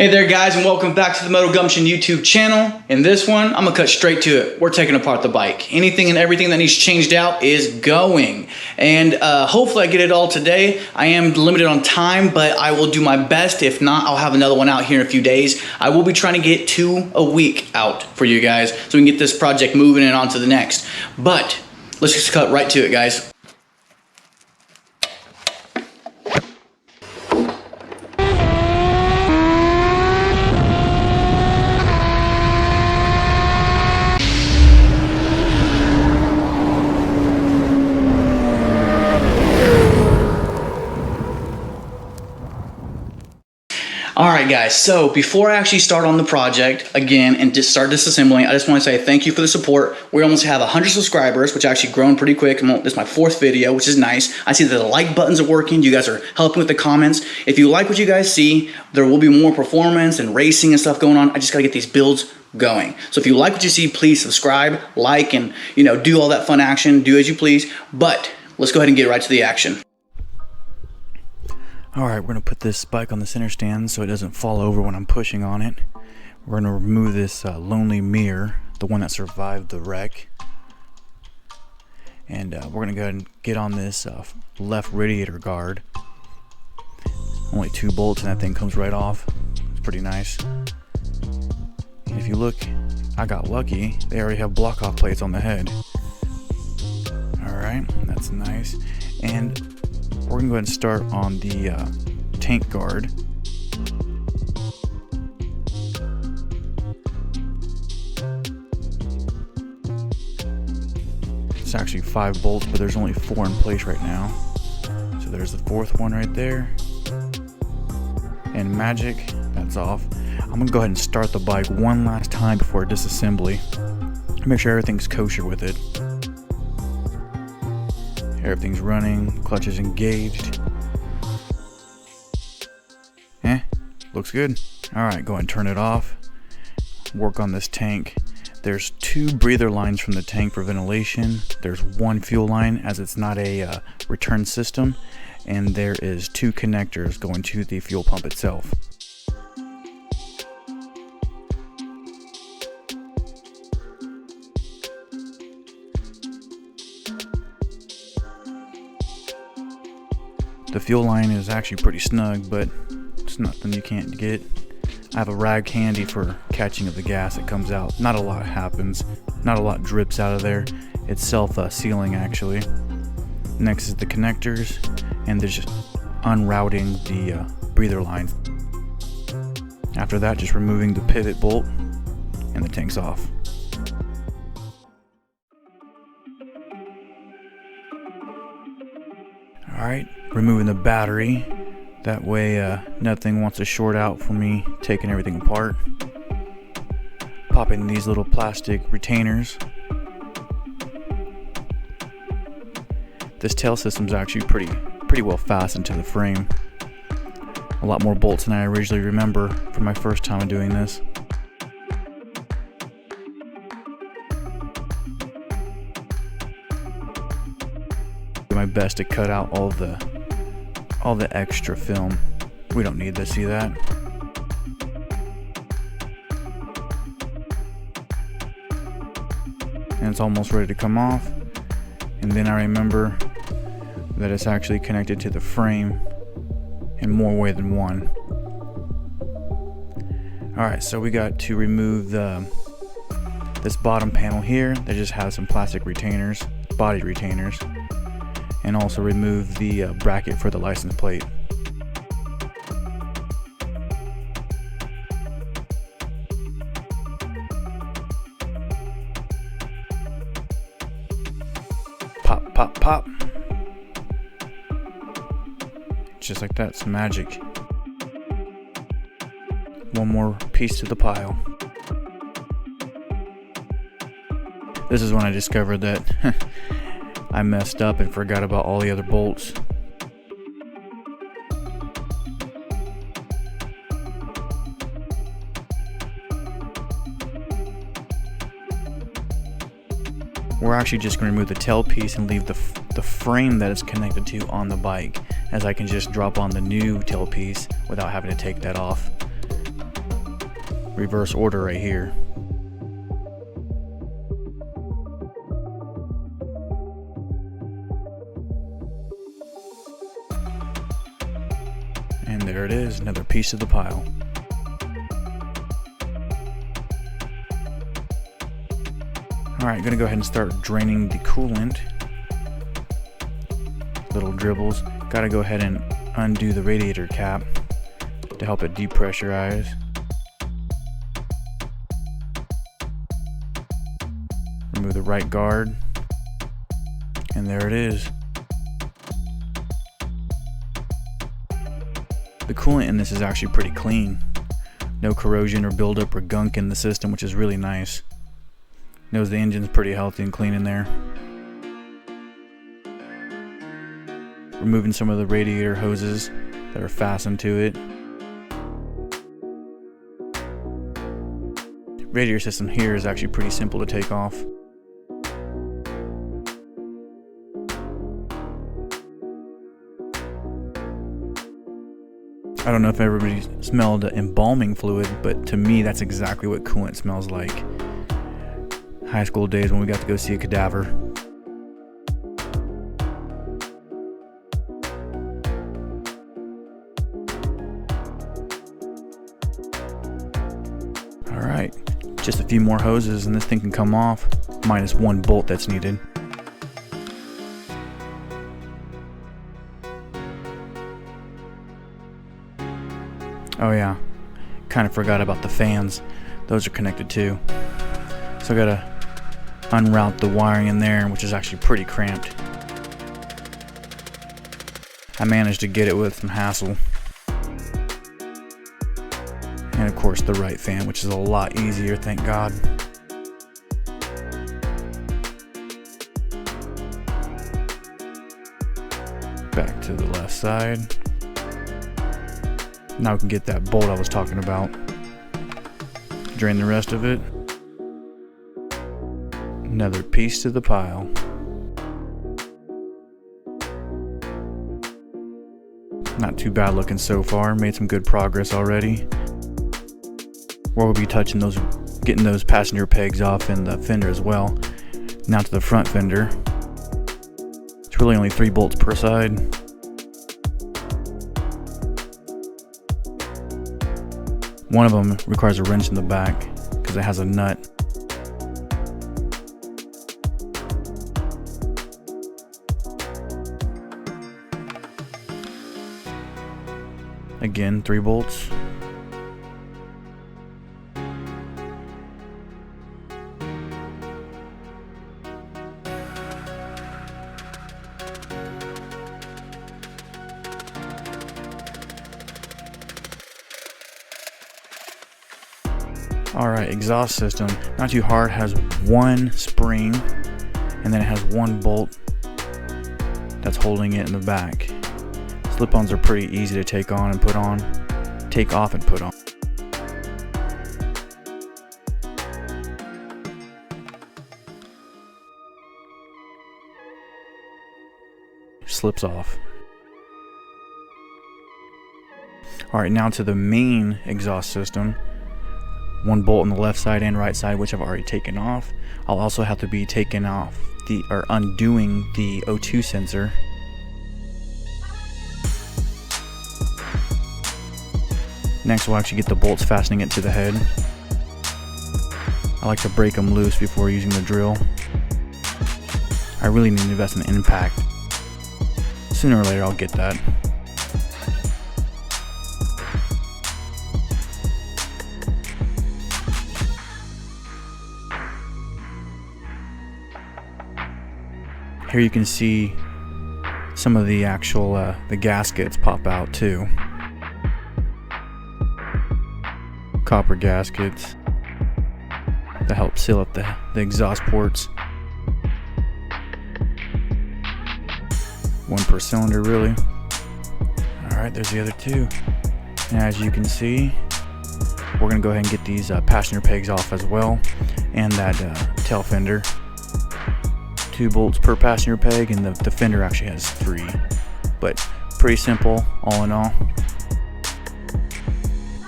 Hey there guys, and welcome back to the Moto Gumption YouTube channel. In this one, I'm gonna cut straight to it. We're taking apart the bike. Anything and everything that needs changed out is going. And hopefully I get it all today. I am limited on time, but I will do my best. If not, I'll have another one out here in a few days. I will be trying to get 2 a week out for you guys so we can get this project moving and on to the next. But let's just cut right to it, guys. Alright guys, so before I actually start on the project again and just start disassembling, I just want to say thank you for the support. We almost have 100 subscribers, which actually grown pretty quick. This is my 4th video, which is nice. I see that the like buttons are working. You guys are helping with the comments. If you like what you guys see, there will be more performance and racing and stuff going on. I just gotta get these builds going. So if you like what you see, please subscribe, like, and do all that fun action. Do as you please. But let's go ahead and get right to the action. Alright, we're going to put this bike on the center stand so it doesn't fall over when I'm pushing on it. We're going to remove this lonely mirror, the one that survived the wreck. And we're going to go ahead and get on this left radiator guard. Only 2 bolts and that thing comes right off. It's pretty nice. And if you look, I got lucky. They already have block off plates on the head. Alright, that's nice. And we're going to go ahead and start on the tank guard. It's actually 5 bolts, but there's only 4 in place right now. So there's the 4th one right there. And magic, that's off. I'm going to go ahead and start the bike one last time before disassembly. Make sure everything's kosher with it. Everything's running, clutch is engaged. Looks good. Alright, go ahead and turn it off. Work on this tank. There's 2 breather lines from the tank for ventilation. There's 1 fuel line as it's not a return system. And there is 2 connectors going to the fuel pump itself. The fuel line is actually pretty snug, but it's nothing you can't get. I have a rag handy for catching of the gas that comes out. Not a lot happens. Not a lot drips out of there. It's self-sealing actually. Next is the connectors, and there's just unrouting the breather lines. After that, just removing the pivot bolt, and the tank's off. Alright, removing the battery. That way nothing wants to short out for me taking everything apart. Popping these little plastic retainers. This tail system's actually pretty well fastened to the frame. A lot more bolts than I originally remember from my first time doing this. My best to cut out all the extra film. We don't need to see that. And it's almost ready to come off. And then I remember that it's actually connected to the frame in more way than one. Alright, so we got to remove this bottom panel here that just has some plastic retainers, body retainers. And also remove the bracket for the license plate. Pop, pop, pop. Just like that, it's magic. One more piece to the pile. This is when I discovered that I messed up and forgot about all the other bolts. We're actually just going to remove the tail piece and leave the frame that it's connected to on the bike, as I can just drop on the new tail piece without having to take that off. reverse order right here. And there it is, another piece of the pile. Alright, gonna go ahead and start draining the coolant. Little dribbles. Gotta go ahead and undo the radiator cap to help it depressurize. Remove the right guard. And there it is. The coolant in this is actually pretty clean. No corrosion or buildup or gunk in the system, which is really nice. Knows the engine's pretty healthy and clean in there. Removing some of the radiator hoses that are fastened to it. Radiator system here is actually pretty simple to take off. I don't know if everybody smelled embalming fluid, but to me that's exactly what coolant smells like. High school days when we got to go see a cadaver. Alright, just a few more hoses and this thing can come off, minus one bolt that's needed. Oh yeah, kind of forgot about the fans. Those are connected too. So I gotta unroute the wiring in there, which is actually pretty cramped. I managed to get it with some hassle. And of course the right fan, which is a lot easier, thank God. Back to the left side. Now we can get that bolt I was talking about. Drain the rest of it. Another piece to the pile. Not too bad looking so far. Made some good progress already. Where we'll be touching those, getting those passenger pegs off in the fender as well. Now to the front fender. It's really only 3 bolts per side. One of them requires a wrench in the back because it has a nut. Again, 3 bolts. Alright, exhaust system, not too hard, has 1 spring and then it has 1 bolt that's holding it in the back. Slip-ons are pretty easy to take on and put on, take off and put on. Slips off. Alright, now to the main exhaust system. 1 bolt on the left side and right side, which I've already taken off. I'll also have to be taking off or undoing the O2 sensor. Next we'll actually get the bolts fastening it to the head. I like to break them loose before using the drill. I really need to invest in impact. Sooner or later I'll get that. Here you can see some of the actual the gaskets pop out too. Copper gaskets that help seal up the exhaust ports. 1 per cylinder really. Alright, there's the other 2. And as you can see, we're going to go ahead and get these passenger pegs off as well, and that tail fender. 2 bolts per passenger peg, and the fender actually has 3, but pretty simple all in all.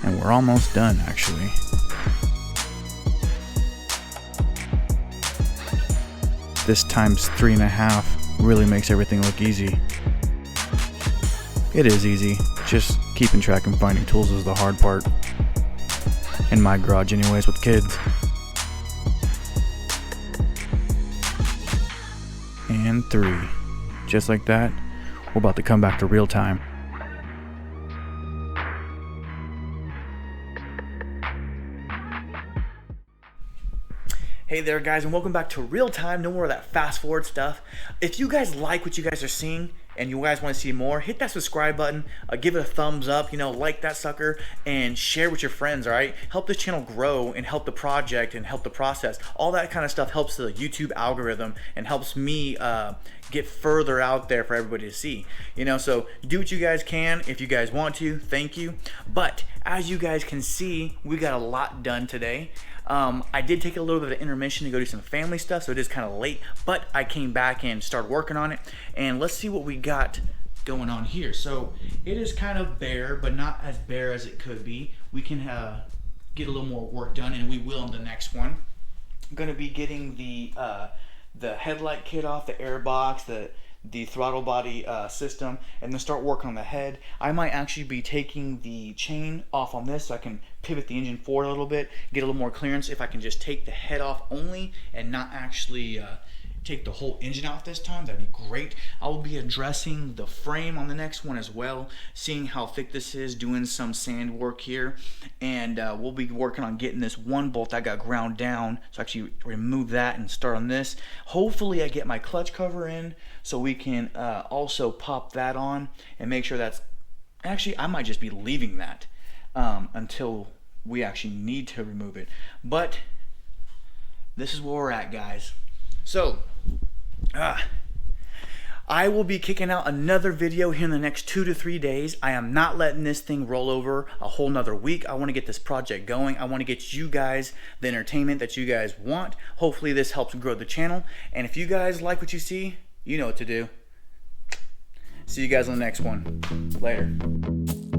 And we're almost done actually. this times 3.5 really makes everything look easy. It is easy, just keeping track and finding tools is the hard part. In my garage anyways, with kids. And 3. Just like that, we're about to come back to real time. Hey there guys, and welcome back to real time. No more of that fast forward stuff. If you guys like what you guys are seeing and you guys want to see more, hit that subscribe button, give it a thumbs up, like that sucker, and share with your friends, all right? Help this channel grow and help the project and help the process. All that kind of stuff helps the YouTube algorithm and helps me get further out there for everybody to see. So do what you guys can if you guys want to. Thank you. But as you guys can see, we got a lot done today. I did take a little bit of intermission to go do some family stuff, so it is kind of late, but I came back and started working on it, and let's see what we got going on here. So it is kind of bare, but not as bare as it could be. We can get a little more work done, and we will in the next one. I'm going to be getting the headlight kit off, the air box, the throttle body system, and then start working on the head. I might actually be taking the chain off on this so I can pivot the engine forward a little bit, get a little more clearance if I can just take the head off only and not actually take the whole engine out this time. That'd be great. I will be addressing the frame on the next one as well, seeing how thick this is, doing some sand work here, and we'll be working on getting this one bolt that got ground down, so actually remove that and start on this. Hopefully I get my clutch cover in so we can also pop that on and make sure that's actually, I might just be leaving that until we actually need to remove it. But this is where we're at, guys. So I will be kicking out another video here in the next 2 to 3 days. I am not letting this thing roll over a whole nother week. I want to get this project going. I want to get you guys the entertainment that you guys want. Hopefully this helps grow the channel. And if you guys like what you see, you know what to do. See you guys on the next one. Later.